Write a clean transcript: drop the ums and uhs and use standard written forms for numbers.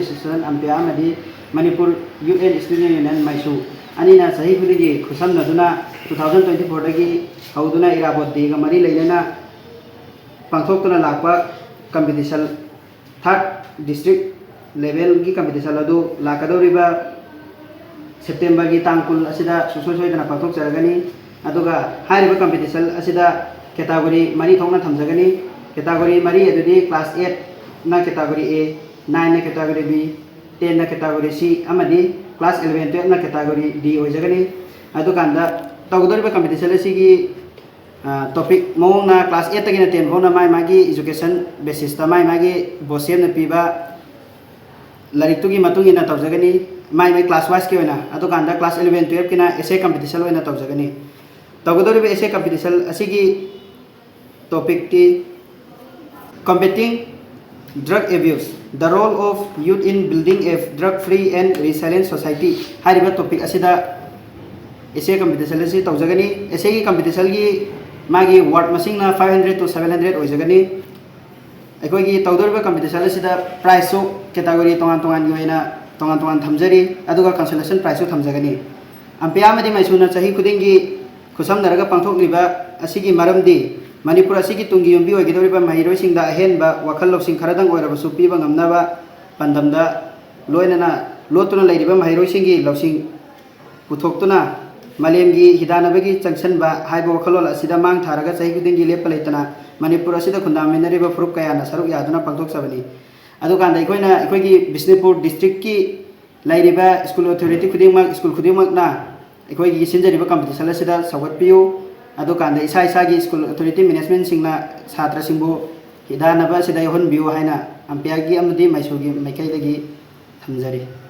Assistant Ampere Amadi Manipur UN Student Union Maisu Anina Sahi Pudigi Kusam Naduna 2024 Dagi Hauduna Irabot Diga Mari Lainana Pangtokuna Lakwa Competition Third District Level Gi Competition Ladu Lakadoriba September Gi Tangkul Asida Susosoi Dana Pangtok Jaragani Aduga Hariba Competition Asida Category Mari Thongna Thamjagani Category Mari Adudi Class 8 na Category A 9 na Category B 10 na Category C Amadi Class 11 12 na Category D Ojagani Adukanda Tawdoriba Competition Asigi topic mo na Class 8 tagina 10 ho na mai magi education basis ta mai magi bosem na piba laritugi matungi na tawjagani mai class wise ke oina adukanda Class 11 12 kina essay competition oina tawjagani tawdoriba essay competition asigi topic ti combating drug abuse the role of youth in building a drug free and resilient society hariba topic asida essay competition asi tawjagani essay gi competition gi magi word masing na 500 to 700 oijagani aikoi gi tawdoriba competition asida prize so category tongan tongan yoina tongan tongan thamjari aduga consolation prize so thamjagani ampia madi maisuna chahi khudingi khusam naraga pangthok liba asigi maramdi Manipur asigi tungi yumbi oigidoriba mahiroi singda ahenba wakhal losing kharadang oirabasu piba ngamnaba pandamda loinana lotuna leiriba mahiroi singi losing puthoktuna malemgi hidanabagi changsanba haiba wakhalol asida mang tharaga chahi kudingi lepalaitana Manipur asida khundaminariba furup kayana saruk yaduna pangthok sabani adukanda ikoina ikoigi Bisnupur district ki leiriba school authority khudingmak school khudingmak na ikoigi sinjariba competition asida sawatpiu adukanda isa-isagi school authority management singna chhatra singbu hidanaba sida yohon biu haina ampiagi amudi maisugi maikai lagi thamjari